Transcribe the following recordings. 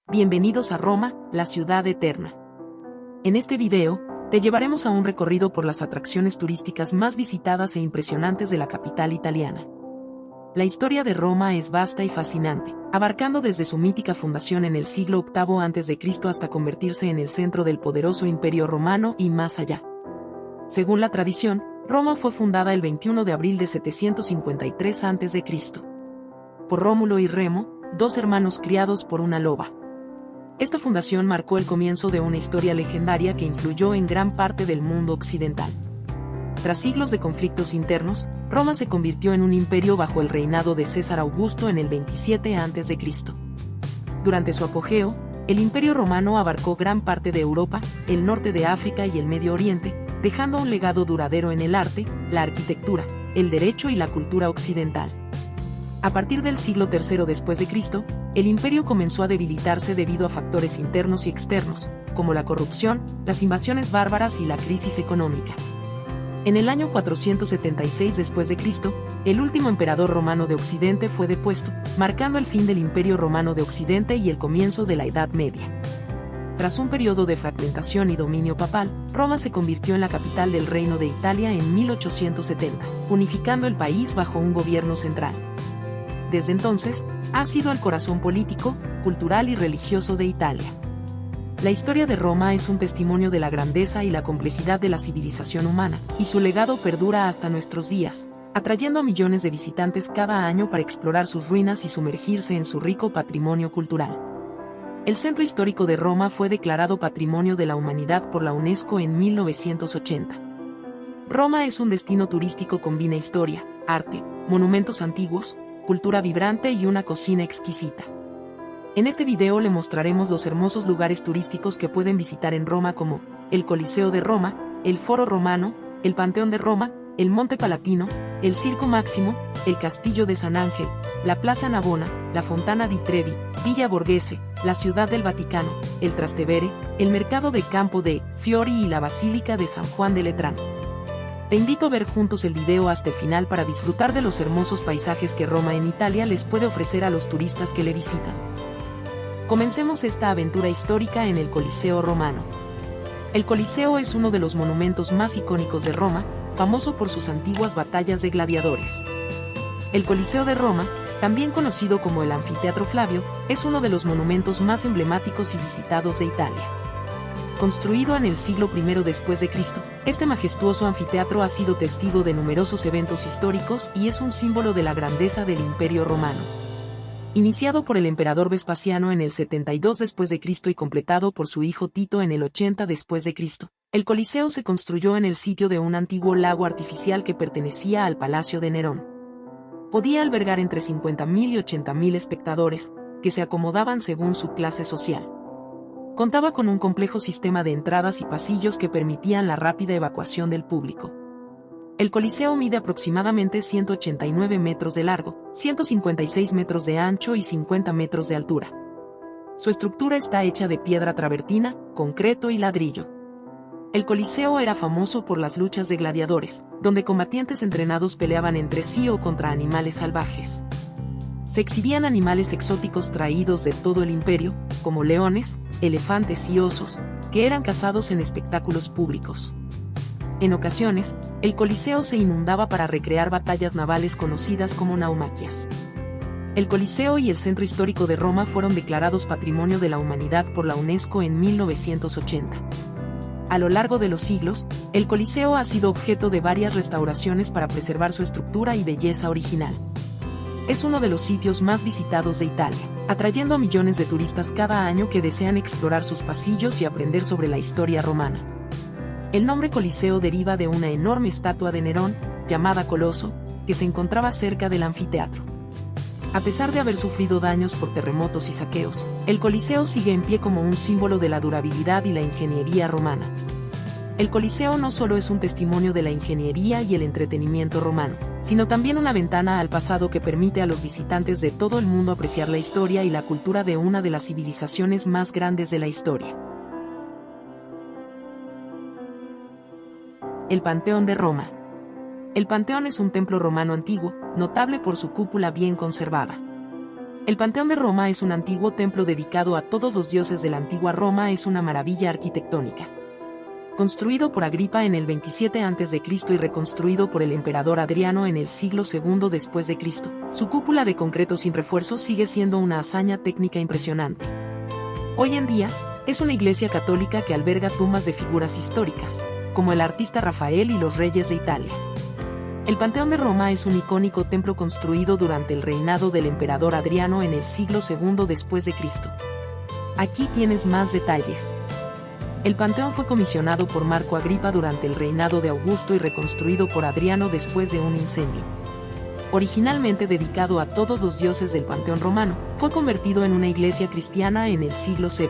Bienvenidos a Roma, la ciudad eterna. En este video, te llevaremos a un recorrido por las atracciones turísticas más visitadas e impresionantes de la capital italiana. La historia de Roma es vasta y fascinante, abarcando desde su mítica fundación en el siglo VIII a.C. hasta convertirse en el centro del poderoso Imperio Romano y más allá. Según la tradición, Roma fue fundada el 21 de abril de 753 a.C. por Rómulo y Remo, dos hermanos criados por una loba. Esta fundación marcó el comienzo de una historia legendaria que influyó en gran parte del mundo occidental. Tras siglos de conflictos internos, Roma se convirtió en un imperio bajo el reinado de César Augusto en el 27 a.C. Durante su apogeo, el Imperio Romano abarcó gran parte de Europa, el norte de África y el Medio Oriente, dejando un legado duradero en el arte, la arquitectura, el derecho y la cultura occidental. A partir del siglo III después de Cristo, el imperio comenzó a debilitarse debido a factores internos y externos, como la corrupción, las invasiones bárbaras y la crisis económica. En el año 476 después de Cristo, el último emperador romano de Occidente fue depuesto, marcando el fin del Imperio Romano de Occidente y el comienzo de la Edad Media. Tras un periodo de fragmentación y dominio papal, Roma se convirtió en la capital del Reino de Italia en 1870, unificando el país bajo un gobierno central. Desde entonces, ha sido el corazón político, cultural y religioso de Italia. La historia de Roma es un testimonio de la grandeza y la complejidad de la civilización humana, y su legado perdura hasta nuestros días, atrayendo a millones de visitantes cada año para explorar sus ruinas y sumergirse en su rico patrimonio cultural. El centro histórico de Roma fue declarado Patrimonio de la Humanidad por la UNESCO en 1980. Roma es un destino turístico que combina historia, arte, monumentos antiguos, cultura vibrante y una cocina exquisita. En este video le mostraremos los hermosos lugares turísticos que pueden visitar en Roma como el Coliseo de Roma, el Foro Romano, el Panteón de Roma, el Monte Palatino, el Circo Máximo, el Castillo de San Ángel, la Plaza Navona, la Fontana di Trevi, Villa Borghese, la Ciudad del Vaticano, el Trastevere, el Mercado de Campo de Fiori y la Basílica de San Juan de Letrán. Te invito a ver juntos el video hasta el final para disfrutar de los hermosos paisajes que Roma en Italia les puede ofrecer a los turistas que le visitan. Comencemos esta aventura histórica en el Coliseo Romano. El Coliseo es uno de los monumentos más icónicos de Roma, famoso por sus antiguas batallas de gladiadores. El Coliseo de Roma, también conocido como el Anfiteatro Flavio, es uno de los monumentos más emblemáticos y visitados de Italia. Construido en el siglo I después de Cristo, este majestuoso anfiteatro ha sido testigo de numerosos eventos históricos y es un símbolo de la grandeza del Imperio Romano. Iniciado por el emperador Vespasiano en el 72 después de Cristo y completado por su hijo Tito en el 80 después de Cristo, el Coliseo se construyó en el sitio de un antiguo lago artificial que pertenecía al Palacio de Nerón. Podía albergar entre 50.000 y 80.000 espectadores, que se acomodaban según su clase social. Contaba con un complejo sistema de entradas y pasillos que permitían la rápida evacuación del público. El Coliseo mide aproximadamente 189 metros de largo, 156 metros de ancho y 50 metros de altura. Su estructura está hecha de piedra travertina, concreto y ladrillo. El Coliseo era famoso por las luchas de gladiadores, donde combatientes entrenados peleaban entre sí o contra animales salvajes. Se exhibían animales exóticos traídos de todo el imperio, como leones, elefantes y osos, que eran cazados en espectáculos públicos. En ocasiones, el Coliseo se inundaba para recrear batallas navales conocidas como naumaquias. El Coliseo y el Centro Histórico de Roma fueron declarados Patrimonio de la Humanidad por la UNESCO en 1980. A lo largo de los siglos, el Coliseo ha sido objeto de varias restauraciones para preservar su estructura y belleza original. Es uno de los sitios más visitados de Italia, atrayendo a millones de turistas cada año que desean explorar sus pasillos y aprender sobre la historia romana. El nombre Coliseo deriva de una enorme estatua de Nerón, llamada Coloso, que se encontraba cerca del anfiteatro. A pesar de haber sufrido daños por terremotos y saqueos, el Coliseo sigue en pie como un símbolo de la durabilidad y la ingeniería romana. El Coliseo no solo es un testimonio de la ingeniería y el entretenimiento romano, sino también una ventana al pasado que permite a los visitantes de todo el mundo apreciar la historia y la cultura de una de las civilizaciones más grandes de la historia. El Panteón de Roma. El Panteón es un templo romano antiguo, notable por su cúpula bien conservada. El Panteón de Roma es un antiguo templo dedicado a todos los dioses de la antigua Roma. Es una maravilla arquitectónica. Construido por Agripa en el 27 a.C. y reconstruido por el emperador Adriano en el siglo II después de Cristo, su cúpula de concreto sin refuerzos sigue siendo una hazaña técnica impresionante. Hoy en día, es una iglesia católica que alberga tumbas de figuras históricas, como el artista Rafael y los reyes de Italia. El Panteón de Roma es un icónico templo construido durante el reinado del emperador Adriano en el siglo II después de Cristo. Aquí tienes más detalles. El Panteón fue comisionado por Marco Agripa durante el reinado de Augusto y reconstruido por Adriano después de un incendio. Originalmente dedicado a todos los dioses del Panteón romano, fue convertido en una iglesia cristiana en el siglo VII.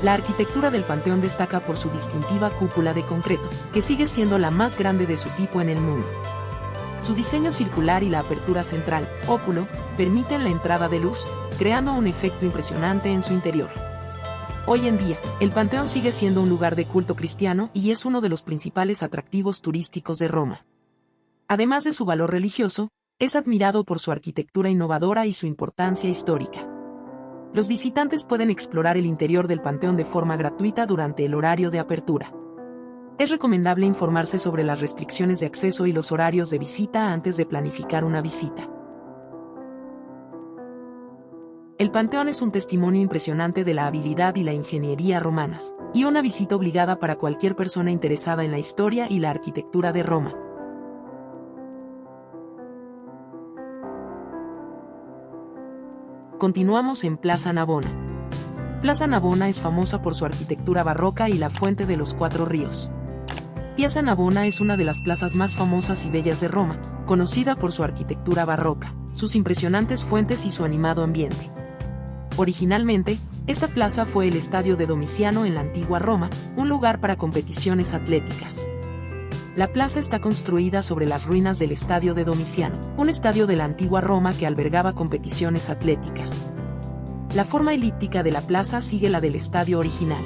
La arquitectura del Panteón destaca por su distintiva cúpula de concreto, que sigue siendo la más grande de su tipo en el mundo. Su diseño circular y la apertura central, óculo, permiten la entrada de luz, creando un efecto impresionante en su interior. Hoy en día, el Panteón sigue siendo un lugar de culto cristiano y es uno de los principales atractivos turísticos de Roma. Además de su valor religioso, es admirado por su arquitectura innovadora y su importancia histórica. Los visitantes pueden explorar el interior del Panteón de forma gratuita durante el horario de apertura. Es recomendable informarse sobre las restricciones de acceso y los horarios de visita antes de planificar una visita. El Panteón es un testimonio impresionante de la habilidad y la ingeniería romanas, y una visita obligada para cualquier persona interesada en la historia y la arquitectura de Roma. Continuamos en Plaza Navona. Plaza Navona es famosa por su arquitectura barroca y la Fuente de los Cuatro Ríos. Piazza Navona es una de las plazas más famosas y bellas de Roma, conocida por su arquitectura barroca, sus impresionantes fuentes y su animado ambiente. Originalmente, esta plaza fue el estadio de Domiciano en la antigua Roma, un lugar para competiciones atléticas. La plaza está construida sobre las ruinas del estadio de Domiciano, un estadio de la antigua Roma que albergaba competiciones atléticas. La forma elíptica de la plaza sigue la del estadio original.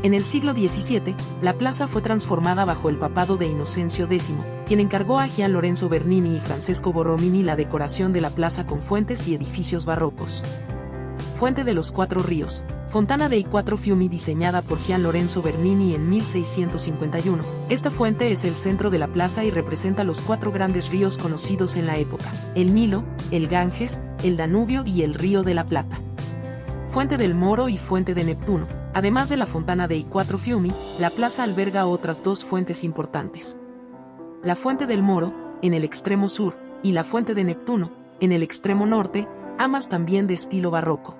En el siglo XVII, la plaza fue transformada bajo el papado de Inocencio X, quien encargó a Gian Lorenzo Bernini y Francesco Borromini la decoración de la plaza con fuentes y edificios barrocos. Fuente de los Cuatro Ríos, Fontana dei Quattro Fiumi diseñada por Gian Lorenzo Bernini en 1651. Esta fuente es el centro de la plaza y representa los cuatro grandes ríos conocidos en la época: el Nilo, el Ganges, el Danubio y el Río de la Plata. Fuente del Moro y Fuente de Neptuno. Además de la Fontana dei Quattro Fiumi, la plaza alberga otras dos fuentes importantes. La Fuente del Moro, en el extremo sur, y la Fuente de Neptuno, en el extremo norte, ambas también de estilo barroco.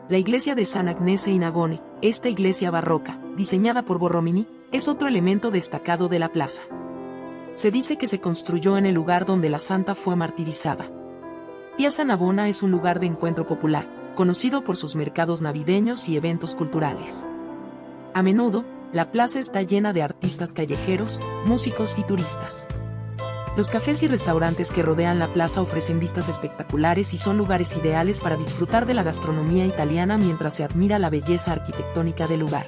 La iglesia de San Agnese in Agone, esta iglesia barroca, diseñada por Borromini, es otro elemento destacado de la plaza. Se dice que se construyó en el lugar donde la santa fue martirizada. Piazza Navona es un lugar de encuentro popular, conocido por sus mercados navideños y eventos culturales. A menudo, la plaza está llena de artistas callejeros, músicos y turistas. Los cafés y restaurantes que rodean la plaza ofrecen vistas espectaculares y son lugares ideales para disfrutar de la gastronomía italiana mientras se admira la belleza arquitectónica del lugar.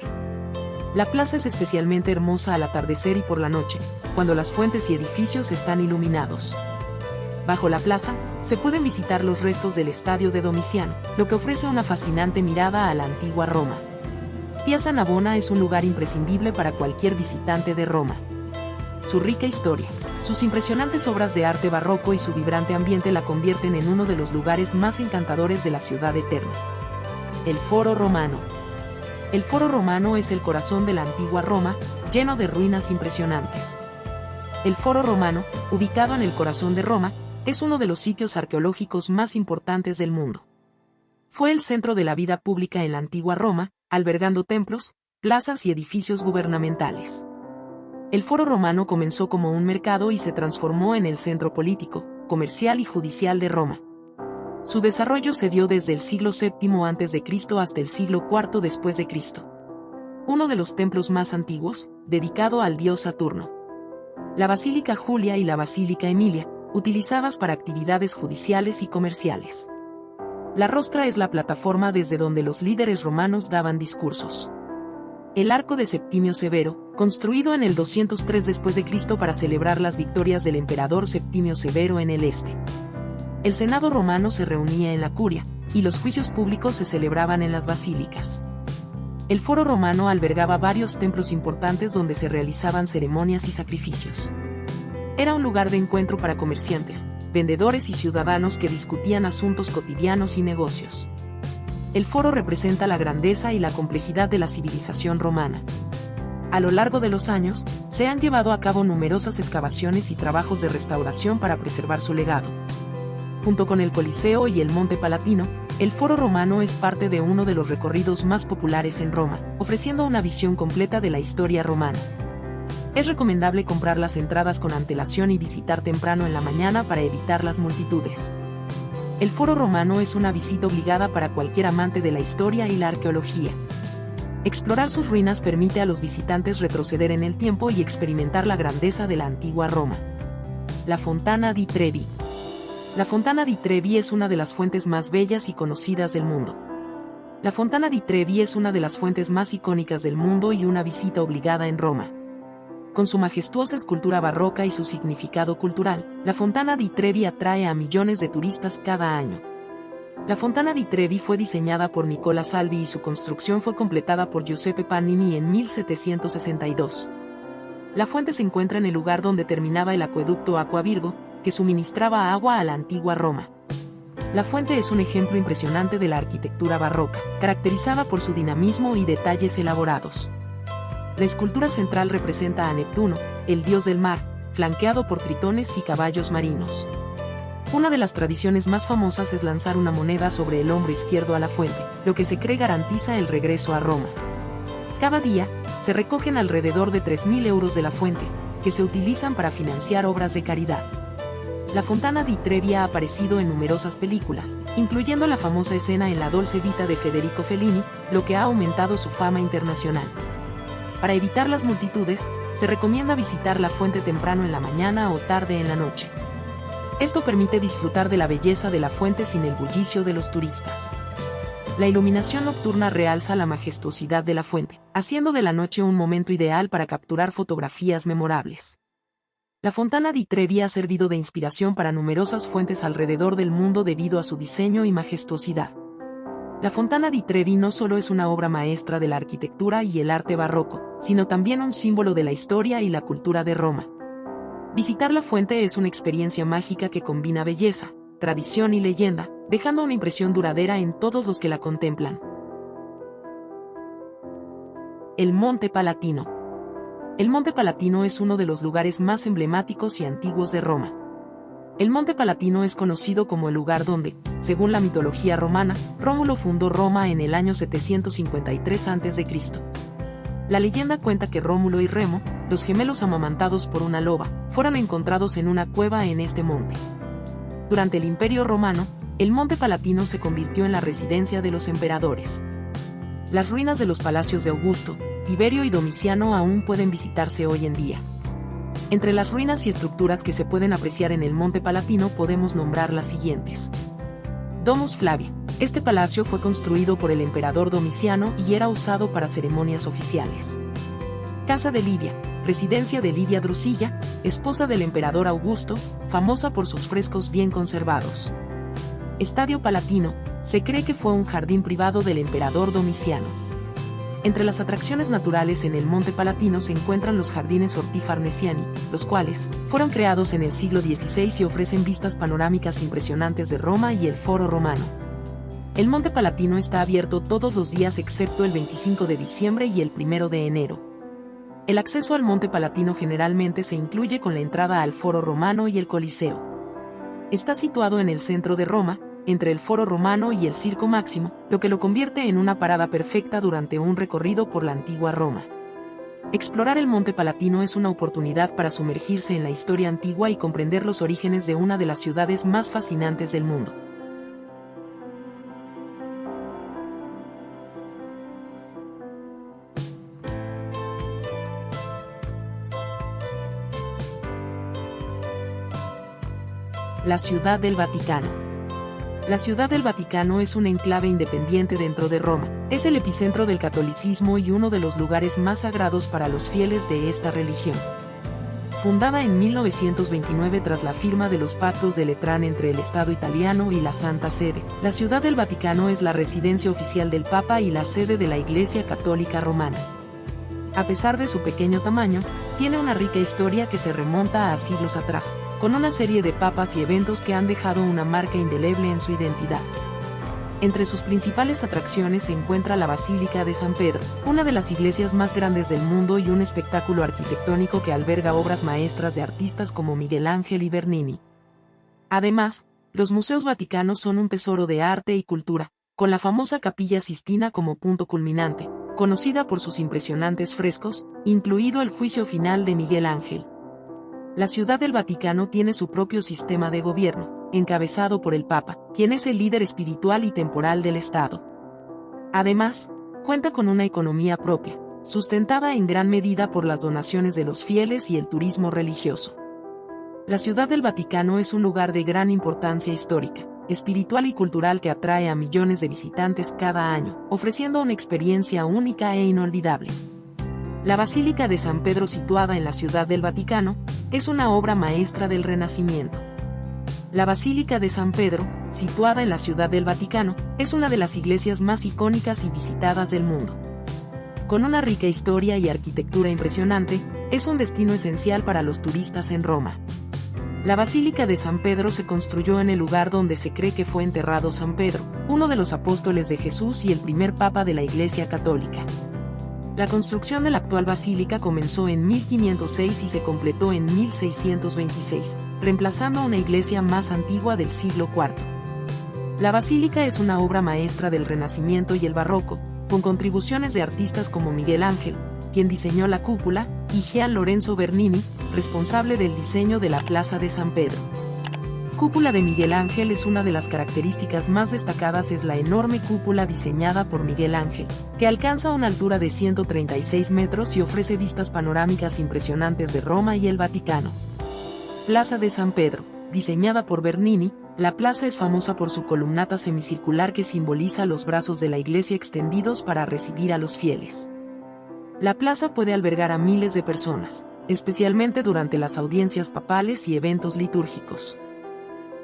La plaza es especialmente hermosa al atardecer y por la noche, cuando las fuentes y edificios están iluminados. Bajo la plaza, se pueden visitar los restos del estadio de Domiciano, lo que ofrece una fascinante mirada a la antigua Roma. Piazza Navona es un lugar imprescindible para cualquier visitante de Roma. Su rica historia, sus impresionantes obras de arte barroco y su vibrante ambiente la convierten en uno de los lugares más encantadores de la ciudad eterna. El Foro Romano. El Foro Romano es el corazón de la antigua Roma, lleno de ruinas impresionantes. El Foro Romano, ubicado en el corazón de Roma, es uno de los sitios arqueológicos más importantes del mundo. Fue el centro de la vida pública en la antigua Roma, albergando templos, plazas y edificios gubernamentales. El Foro Romano comenzó como un mercado y se transformó en el centro político, comercial y judicial de Roma. Su desarrollo se dio desde el siglo VII a.C. hasta el siglo IV después de Cristo. Uno de los templos más antiguos, dedicado al dios Saturno. La Basílica Julia y la Basílica Emilia, utilizadas para actividades judiciales y comerciales. La rostra es la plataforma desde donde los líderes romanos daban discursos. El Arco de Septimio Severo, construido en el 203 d.C. para celebrar las victorias del emperador Septimio Severo en el este. El Senado romano se reunía en la Curia, y los juicios públicos se celebraban en las basílicas. El Foro Romano albergaba varios templos importantes donde se realizaban ceremonias y sacrificios. Era un lugar de encuentro para comerciantes, vendedores y ciudadanos que discutían asuntos cotidianos y negocios. El foro representa la grandeza y la complejidad de la civilización romana. A lo largo de los años, se han llevado a cabo numerosas excavaciones y trabajos de restauración para preservar su legado. Junto con el Coliseo y el Monte Palatino, el Foro Romano es parte de uno de los recorridos más populares en Roma, ofreciendo una visión completa de la historia romana. Es recomendable comprar las entradas con antelación y visitar temprano en la mañana para evitar las multitudes. El Foro Romano es una visita obligada para cualquier amante de la historia y la arqueología. Explorar sus ruinas permite a los visitantes retroceder en el tiempo y experimentar la grandeza de la antigua Roma. La Fontana di Trevi. La Fontana di Trevi es una de las fuentes más bellas y conocidas del mundo. La Fontana di Trevi es una de las fuentes más icónicas del mundo y una visita obligada en Roma. Con su majestuosa escultura barroca y su significado cultural, la Fontana di Trevi atrae a millones de turistas cada año. La Fontana di Trevi fue diseñada por Nicola Salvi y su construcción fue completada por Giuseppe Pannini en 1762. La fuente se encuentra en el lugar donde terminaba el acueducto Aqua Virgo, que suministraba agua a la antigua Roma. La fuente es un ejemplo impresionante de la arquitectura barroca, caracterizada por su dinamismo y detalles elaborados. La escultura central representa a Neptuno, el dios del mar, flanqueado por tritones y caballos marinos. Una de las tradiciones más famosas es lanzar una moneda sobre el hombro izquierdo a la fuente, lo que se cree garantiza el regreso a Roma. Cada día, se recogen alrededor de 3.000 euros de la fuente, que se utilizan para financiar obras de caridad. La Fontana di Trevi ha aparecido en numerosas películas, incluyendo la famosa escena en La Dolce Vita de Federico Fellini, lo que ha aumentado su fama internacional. Para evitar las multitudes, se recomienda visitar la fuente temprano en la mañana o tarde en la noche. Esto permite disfrutar de la belleza de la fuente sin el bullicio de los turistas. La iluminación nocturna realza la majestuosidad de la fuente, haciendo de la noche un momento ideal para capturar fotografías memorables. La Fontana di Trevi ha servido de inspiración para numerosas fuentes alrededor del mundo debido a su diseño y majestuosidad. La Fontana di Trevi no solo es una obra maestra de la arquitectura y el arte barroco, sino también un símbolo de la historia y la cultura de Roma. Visitar la fuente es una experiencia mágica que combina belleza, tradición y leyenda, dejando una impresión duradera en todos los que la contemplan. El Monte Palatino. El Monte Palatino es uno de los lugares más emblemáticos y antiguos de Roma. El Monte Palatino es conocido como el lugar donde, según la mitología romana, Rómulo fundó Roma en el año 753 a.C. La leyenda cuenta que Rómulo y Remo, los gemelos amamantados por una loba, fueron encontrados en una cueva en este monte. Durante el Imperio Romano, el Monte Palatino se convirtió en la residencia de los emperadores. Las ruinas de los palacios de Augusto, Tiberio y Domiciano aún pueden visitarse hoy en día. Entre las ruinas y estructuras que se pueden apreciar en el Monte Palatino podemos nombrar las siguientes. Domus Flavia. Este palacio fue construido por el emperador Domiciano y era usado para ceremonias oficiales. Casa de Livia, residencia de Livia Drusilla, esposa del emperador Augusto, famosa por sus frescos bien conservados. Estadio Palatino, se cree que fue un jardín privado del emperador Domiciano. Entre las atracciones naturales en el Monte Palatino se encuentran los jardines Orti Farnesiani, los cuales fueron creados en el siglo XVI y ofrecen vistas panorámicas impresionantes de Roma y el Foro Romano. El Monte Palatino está abierto todos los días excepto el 25 de diciembre y el 1 de enero. El acceso al Monte Palatino generalmente se incluye con la entrada al Foro Romano y el Coliseo. Está situado en el centro de Roma, entre el Foro Romano y el Circo Máximo, lo que lo convierte en una parada perfecta durante un recorrido por la antigua Roma. Explorar el Monte Palatino es una oportunidad para sumergirse en la historia antigua y comprender los orígenes de una de las ciudades más fascinantes del mundo. La Ciudad del Vaticano. La Ciudad del Vaticano es un enclave independiente dentro de Roma. Es el epicentro del catolicismo y uno de los lugares más sagrados para los fieles de esta religión. Fundada en 1929 tras la firma de los Pactos de Letrán entre el Estado italiano y la Santa Sede, la Ciudad del Vaticano es la residencia oficial del Papa y la sede de la Iglesia Católica Romana. A pesar de su pequeño tamaño, tiene una rica historia que se remonta a siglos atrás, con una serie de papas y eventos que han dejado una marca indeleble en su identidad. Entre sus principales atracciones se encuentra la Basílica de San Pedro, una de las iglesias más grandes del mundo y un espectáculo arquitectónico que alberga obras maestras de artistas como Miguel Ángel y Bernini. Además, los museos vaticanos son un tesoro de arte y cultura, con la famosa Capilla Sistina como punto culminante, conocida por sus impresionantes frescos, incluido el Juicio Final de Miguel Ángel. La Ciudad del Vaticano tiene su propio sistema de gobierno, encabezado por el Papa, quien es el líder espiritual y temporal del Estado. Además, cuenta con una economía propia, sustentada en gran medida por las donaciones de los fieles y el turismo religioso. La Ciudad del Vaticano es un lugar de gran importancia histórica, espiritual y cultural que atrae a millones de visitantes cada año, ofreciendo una experiencia única e inolvidable. La Basílica de San Pedro, situada en la Ciudad del Vaticano, es una obra maestra del Renacimiento. La Basílica de San Pedro, situada en la Ciudad del Vaticano, es una de las iglesias más icónicas y visitadas del mundo. Con una rica historia y arquitectura impresionante, es un destino esencial para los turistas en Roma. La Basílica de San Pedro se construyó en el lugar donde se cree que fue enterrado San Pedro, uno de los apóstoles de Jesús y el primer papa de la Iglesia Católica. La construcción de la actual basílica comenzó en 1506 y se completó en 1626, reemplazando a una iglesia más antigua del siglo IV. La basílica es una obra maestra del Renacimiento y el Barroco, con contribuciones de artistas como Miguel Ángel, quien diseñó la cúpula, y Gian Lorenzo Bernini, responsable del diseño de la Plaza de San Pedro. Cúpula de Miguel Ángel. Es una de las características más destacadas es la enorme cúpula diseñada por Miguel Ángel, que alcanza una altura de 136 metros y ofrece vistas panorámicas impresionantes de Roma y el Vaticano. Plaza de San Pedro, diseñada por Bernini, la plaza es famosa por su columnata semicircular que simboliza los brazos de la iglesia extendidos para recibir a los fieles. La plaza puede albergar a miles de personas, especialmente durante las audiencias papales y eventos litúrgicos.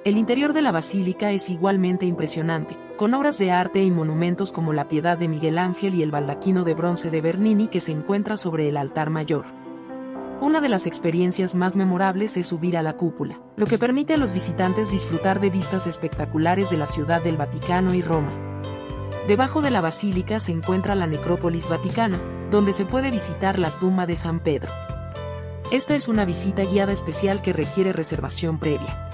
El interior de la basílica es igualmente impresionante, con obras de arte y monumentos como la Piedad de Miguel Ángel y el baldaquino de bronce de Bernini que se encuentra sobre el altar mayor. Una de las experiencias más memorables es subir a la cúpula, lo que permite a los visitantes disfrutar de vistas espectaculares de la Ciudad del Vaticano y Roma. Debajo de la basílica se encuentra la Necrópolis Vaticana, donde se puede visitar la tumba de San Pedro. Esta es una visita guiada especial que requiere reservación previa.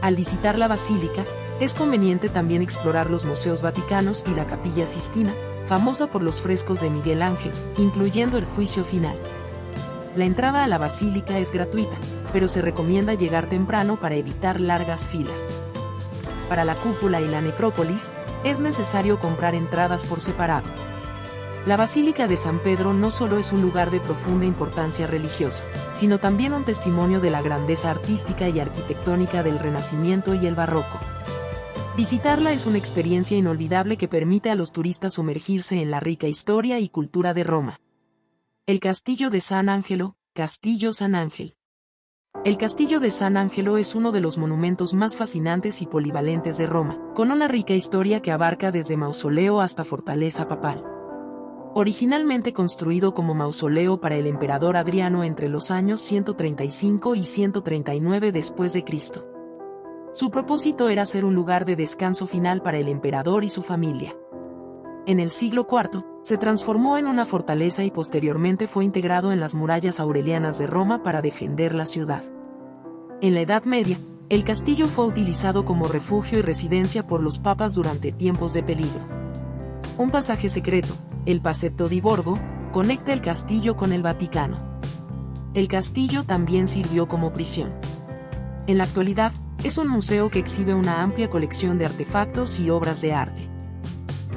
Al visitar la basílica, es conveniente también explorar los museos vaticanos y la Capilla Sistina, famosa por los frescos de Miguel Ángel, incluyendo el Juicio Final. La entrada a la basílica es gratuita, pero se recomienda llegar temprano para evitar largas filas. Para la cúpula y la necrópolis, es necesario comprar entradas por separado. La Basílica de San Pedro no solo es un lugar de profunda importancia religiosa, sino también un testimonio de la grandeza artística y arquitectónica del Renacimiento y el Barroco. Visitarla es una experiencia inolvidable que permite a los turistas sumergirse en la rica historia y cultura de Roma. El Castillo de San Angelo, Castillo San Ángel. El Castillo de San Angelo es uno de los monumentos más fascinantes y polivalentes de Roma, con una rica historia que abarca desde mausoleo hasta fortaleza papal. Originalmente construido como mausoleo para el emperador Adriano entre los años 135 y 139 después de Cristo. Su propósito era ser un lugar de descanso final para el emperador y su familia. En el siglo IV, se transformó en una fortaleza y posteriormente fue integrado en las murallas aurelianas de Roma para defender la ciudad. En la Edad Media, el castillo fue utilizado como refugio y residencia por los papas durante tiempos de peligro. Un pasaje secreto, el Passetto di Borgo, conecta el castillo con el Vaticano. El castillo también sirvió como prisión. En la actualidad, es un museo que exhibe una amplia colección de artefactos y obras de arte.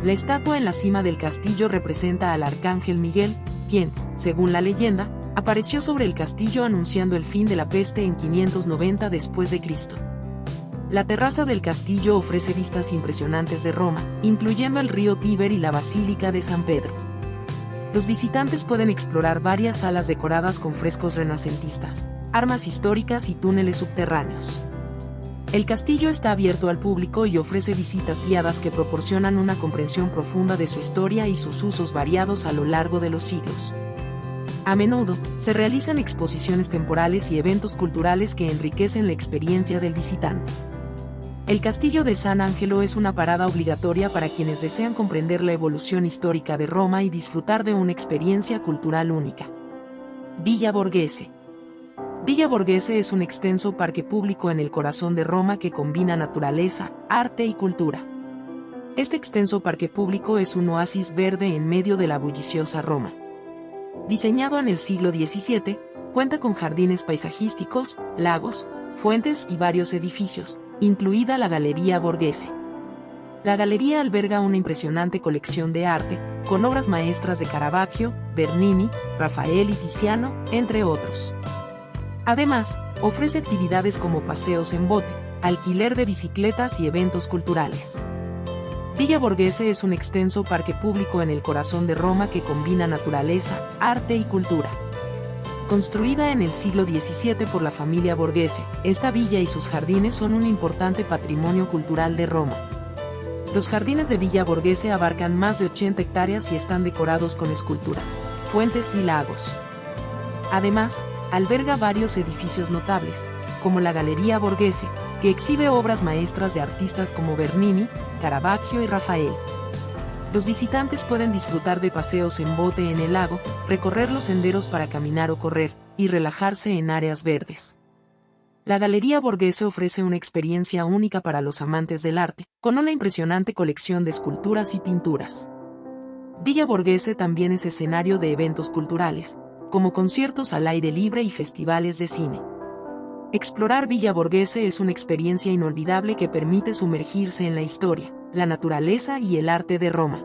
La estatua en la cima del castillo representa al arcángel Miguel, quien, según la leyenda, apareció sobre el castillo anunciando el fin de la peste en 590 después de Cristo. La terraza del castillo ofrece vistas impresionantes de Roma, incluyendo el río Tíber y la Basílica de San Pedro. Los visitantes pueden explorar varias salas decoradas con frescos renacentistas, armas históricas y túneles subterráneos. El castillo está abierto al público y ofrece visitas guiadas que proporcionan una comprensión profunda de su historia y sus usos variados a lo largo de los siglos. A menudo, se realizan exposiciones temporales y eventos culturales que enriquecen la experiencia del visitante. El Castillo de San Angelo es una parada obligatoria para quienes desean comprender la evolución histórica de Roma y disfrutar de una experiencia cultural única. Villa Borghese. Villa Borghese es un extenso parque público en el corazón de Roma que combina naturaleza, arte y cultura. Este extenso parque público es un oasis verde en medio de la bulliciosa Roma. Diseñado en el siglo XVII, cuenta con jardines paisajísticos, lagos, fuentes y varios edificios, incluida la Galería Borghese. La galería alberga una impresionante colección de arte, con obras maestras de Caravaggio, Bernini, Rafael y Tiziano, entre otros. Además, ofrece actividades como paseos en bote, alquiler de bicicletas y eventos culturales. Villa Borghese es un extenso parque público en el corazón de Roma que combina naturaleza, arte y cultura. Construida en el siglo XVII por la familia Borghese, esta villa y sus jardines son un importante patrimonio cultural de Roma. Los jardines de Villa Borghese abarcan más de 80 hectáreas y están decorados con esculturas, fuentes y lagos. Además, alberga varios edificios notables, como la Galería Borghese, que exhibe obras maestras de artistas como Bernini, Caravaggio y Rafael. Los visitantes pueden disfrutar de paseos en bote en el lago, recorrer los senderos para caminar o correr, y relajarse en áreas verdes. La Galería Borghese ofrece una experiencia única para los amantes del arte, con una impresionante colección de esculturas y pinturas. Villa Borghese también es escenario de eventos culturales, como conciertos al aire libre y festivales de cine. Explorar Villa Borghese es una experiencia inolvidable que permite sumergirse en la historia, la naturaleza y el arte de Roma.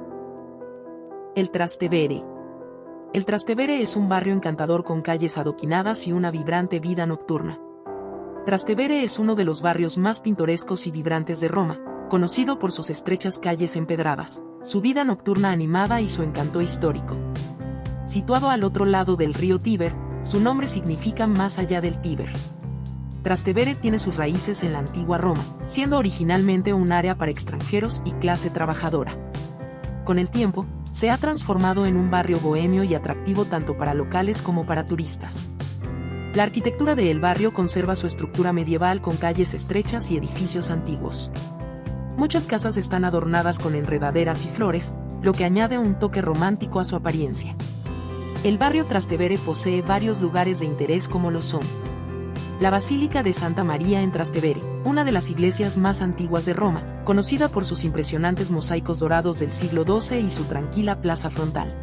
El Trastevere. El Trastevere es un barrio encantador con calles adoquinadas y una vibrante vida nocturna. Trastevere es uno de los barrios más pintorescos y vibrantes de Roma, conocido por sus estrechas calles empedradas, su vida nocturna animada y su encanto histórico. Situado al otro lado del río Tíber, su nombre significa más allá del Tíber. Trastevere tiene sus raíces en la antigua Roma, siendo originalmente un área para extranjeros y clase trabajadora. Con el tiempo, se ha transformado en un barrio bohemio y atractivo tanto para locales como para turistas. La arquitectura del barrio conserva su estructura medieval con calles estrechas y edificios antiguos. Muchas casas están adornadas con enredaderas y flores, lo que añade un toque romántico a su apariencia. El barrio Trastevere posee varios lugares de interés como lo son: la Basílica de Santa María en Trastevere, una de las iglesias más antiguas de Roma, conocida por sus impresionantes mosaicos dorados del siglo XII y su tranquila plaza frontal.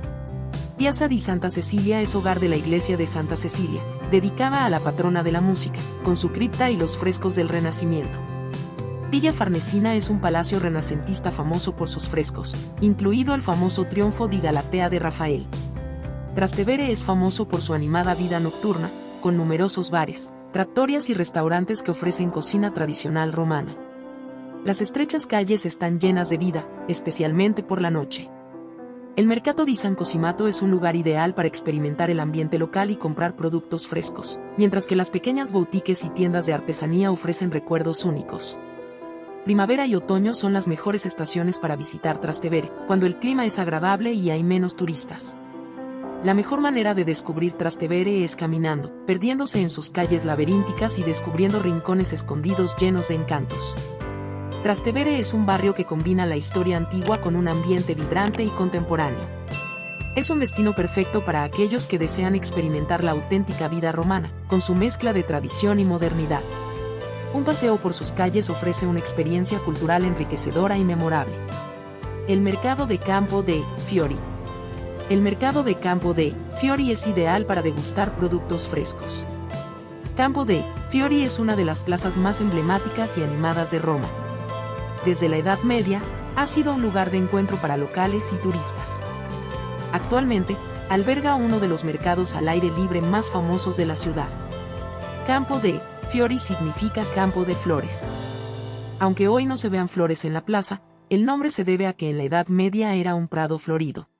Piazza di Santa Cecilia es hogar de la iglesia de Santa Cecilia, dedicada a la patrona de la música, con su cripta y los frescos del Renacimiento. Villa Farnesina es un palacio renacentista famoso por sus frescos, incluido el famoso Triunfo di Galatea de Rafael. Trastevere es famoso por su animada vida nocturna, con numerosos bares, trattorias y restaurantes que ofrecen cocina tradicional romana. Las estrechas calles están llenas de vida, especialmente por la noche. El Mercato di San Cosimato es un lugar ideal para experimentar el ambiente local y comprar productos frescos, mientras que las pequeñas boutiques y tiendas de artesanía ofrecen recuerdos únicos. Primavera y otoño son las mejores estaciones para visitar Trastevere, cuando el clima es agradable y hay menos turistas. La mejor manera de descubrir Trastevere es caminando, perdiéndose en sus calles laberínticas y descubriendo rincones escondidos llenos de encantos. Trastevere es un barrio que combina la historia antigua con un ambiente vibrante y contemporáneo. Es un destino perfecto para aquellos que desean experimentar la auténtica vida romana, con su mezcla de tradición y modernidad. Un paseo por sus calles ofrece una experiencia cultural enriquecedora y memorable. El Mercado de Campo de' Fiori. El Mercado de Campo de' Fiori es ideal para degustar productos frescos. Campo de' Fiori es una de las plazas más emblemáticas y animadas de Roma. Desde la Edad Media, ha sido un lugar de encuentro para locales y turistas. Actualmente, alberga uno de los mercados al aire libre más famosos de la ciudad. Campo de' Fiori significa campo de flores. Aunque hoy no se vean flores en la plaza, el nombre se debe a que en la Edad Media era un prado florido.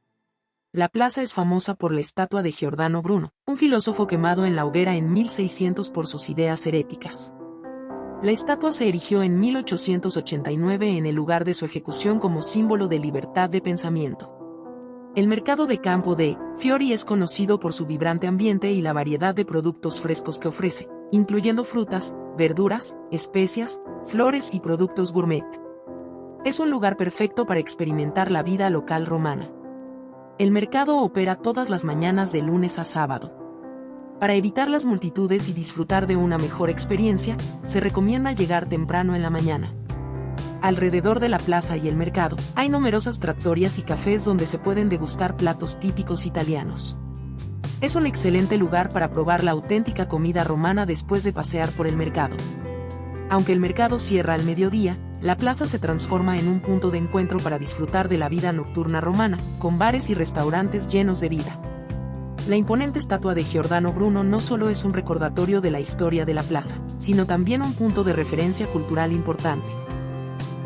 La plaza es famosa por la estatua de Giordano Bruno, un filósofo quemado en la hoguera en 1600 por sus ideas heréticas. La estatua se erigió en 1889 en el lugar de su ejecución como símbolo de libertad de pensamiento. El mercado de campo de Fiori es conocido por su vibrante ambiente y la variedad de productos frescos que ofrece, incluyendo frutas, verduras, especias, flores y productos gourmet. Es un lugar perfecto para experimentar la vida local romana. El mercado opera todas las mañanas de lunes a sábado. Para evitar las multitudes y disfrutar de una mejor experiencia, se recomienda llegar temprano en la mañana. Alrededor de la plaza y el mercado, hay numerosas trattorias y cafés donde se pueden degustar platos típicos italianos. Es un excelente lugar para probar la auténtica comida romana después de pasear por el mercado. Aunque el mercado cierra al mediodía, la plaza se transforma en un punto de encuentro para disfrutar de la vida nocturna romana, con bares y restaurantes llenos de vida. La imponente estatua de Giordano Bruno no solo es un recordatorio de la historia de la plaza, sino también un punto de referencia cultural importante.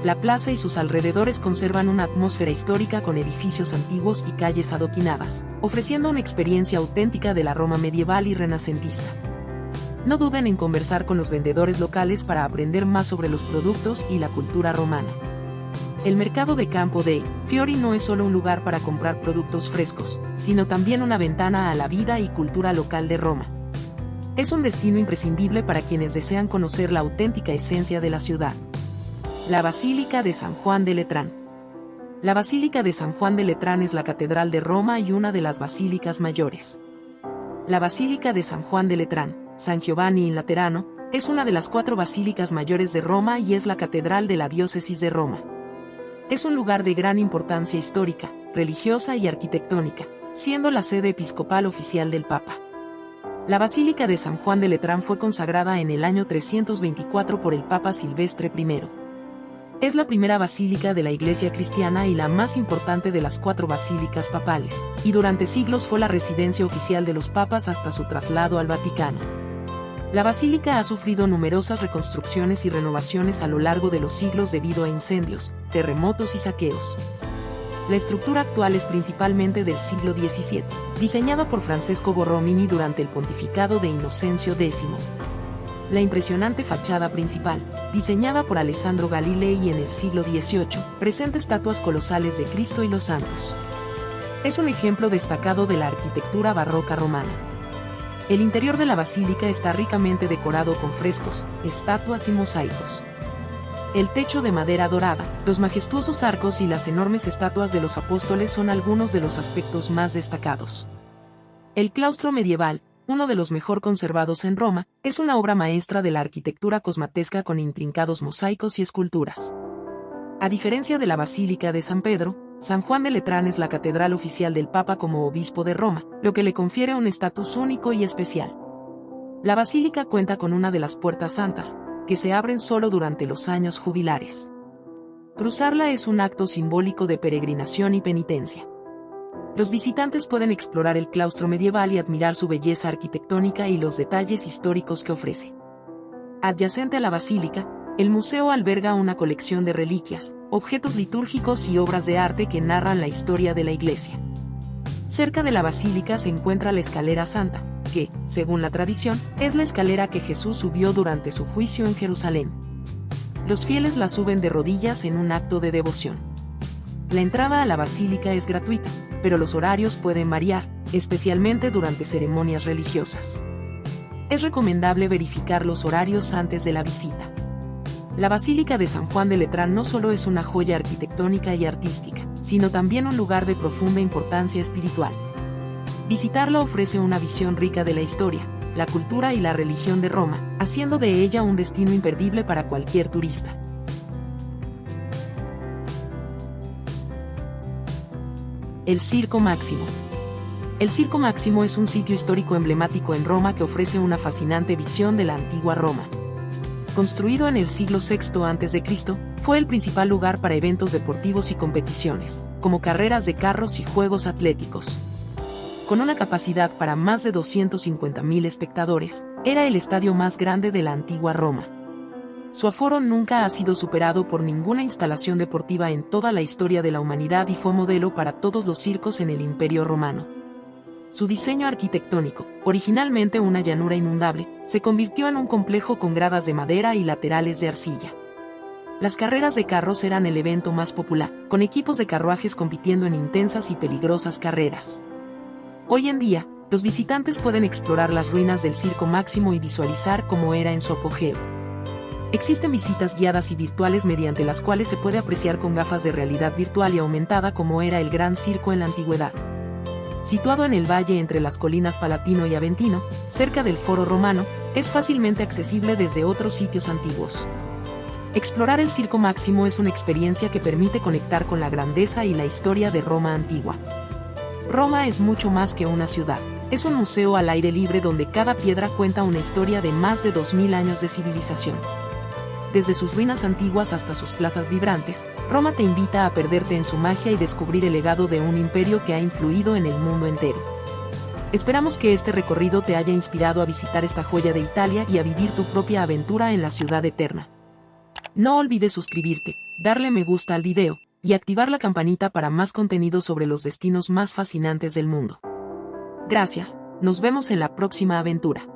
La plaza y sus alrededores conservan una atmósfera histórica con edificios antiguos y calles adoquinadas, ofreciendo una experiencia auténtica de la Roma medieval y renacentista. No duden en conversar con los vendedores locales para aprender más sobre los productos y la cultura romana. El mercado de campo de Fiori no es solo un lugar para comprar productos frescos, sino también una ventana a la vida y cultura local de Roma. Es un destino imprescindible para quienes desean conocer la auténtica esencia de la ciudad. La Basílica de San Juan de Letrán. La Basílica de San Juan de Letrán es la catedral de Roma y una de las basílicas mayores. La Basílica de San Juan de Letrán, San Giovanni in Laterano, es una de las 4 basílicas mayores de Roma y es la catedral de la diócesis de Roma. Es un lugar de gran importancia histórica, religiosa y arquitectónica, siendo la sede episcopal oficial del Papa. La Basílica de San Juan de Letrán fue consagrada en el año 324 por el Papa Silvestre I. Es la primera basílica de la Iglesia cristiana y la más importante de las 4 basílicas papales, y durante siglos fue la residencia oficial de los papas hasta su traslado al Vaticano. La basílica ha sufrido numerosas reconstrucciones y renovaciones a lo largo de los siglos debido a incendios, terremotos y saqueos. La estructura actual es principalmente del siglo XVII, diseñada por Francesco Borromini durante el pontificado de Inocencio X. La impresionante fachada principal, diseñada por Alessandro Galilei en el siglo XVIII, presenta estatuas colosales de Cristo y los santos. Es un ejemplo destacado de la arquitectura barroca romana. El interior de la basílica está ricamente decorado con frescos, estatuas y mosaicos. El techo de madera dorada, los majestuosos arcos y las enormes estatuas de los apóstoles son algunos de los aspectos más destacados. El claustro medieval, uno de los mejor conservados en Roma, es una obra maestra de la arquitectura cosmatesca con intrincados mosaicos y esculturas. A diferencia de la Basílica de San Pedro, San Juan de Letrán es la catedral oficial del Papa como obispo de Roma, lo que le confiere un estatus único y especial. La basílica cuenta con una de las puertas santas, que se abren solo durante los años jubilares. Cruzarla es un acto simbólico de peregrinación y penitencia. Los visitantes pueden explorar el claustro medieval y admirar su belleza arquitectónica y los detalles históricos que ofrece. Adyacente a la basílica, el museo alberga una colección de reliquias, objetos litúrgicos y obras de arte que narran la historia de la iglesia. Cerca de la basílica se encuentra la escalera santa, que, según la tradición, es la escalera que Jesús subió durante su juicio en Jerusalén. Los fieles la suben de rodillas en un acto de devoción. La entrada a la basílica es gratuita, pero los horarios pueden variar, especialmente durante ceremonias religiosas. Es recomendable verificar los horarios antes de la visita. La Basílica de San Juan de Letrán no solo es una joya arquitectónica y artística, sino también un lugar de profunda importancia espiritual. Visitarla ofrece una visión rica de la historia, la cultura y la religión de Roma, haciendo de ella un destino imperdible para cualquier turista. El Circo Máximo. El Circo Máximo es un sitio histórico emblemático en Roma que ofrece una fascinante visión de la antigua Roma. Construido en el siglo VI a.C., fue el principal lugar para eventos deportivos y competiciones, como carreras de carros y juegos atléticos. Con una capacidad para más de 250.000 espectadores, era el estadio más grande de la antigua Roma. Su aforo nunca ha sido superado por ninguna instalación deportiva en toda la historia de la humanidad y fue modelo para todos los circos en el Imperio Romano. Su diseño arquitectónico, originalmente una llanura inundable, se convirtió en un complejo con gradas de madera y laterales de arcilla. Las carreras de carros eran el evento más popular, con equipos de carruajes compitiendo en intensas y peligrosas carreras. Hoy en día, los visitantes pueden explorar las ruinas del Circo Máximo y visualizar cómo era en su apogeo. Existen visitas guiadas y virtuales mediante las cuales se puede apreciar con gafas de realidad virtual y aumentada cómo era el Gran Circo en la antigüedad. Situado en el valle entre las colinas Palatino y Aventino, cerca del Foro Romano, es fácilmente accesible desde otros sitios antiguos. Explorar el Circo Máximo es una experiencia que permite conectar con la grandeza y la historia de Roma antigua. Roma es mucho más que una ciudad, es un museo al aire libre donde cada piedra cuenta una historia de más de 2000 años de civilización. Desde sus ruinas antiguas hasta sus plazas vibrantes, Roma te invita a perderte en su magia y descubrir el legado de un imperio que ha influido en el mundo entero. Esperamos que este recorrido te haya inspirado a visitar esta joya de Italia y a vivir tu propia aventura en la ciudad eterna. No olvides suscribirte, darle me gusta al video, y activar la campanita para más contenido sobre los destinos más fascinantes del mundo. Gracias, nos vemos en la próxima aventura.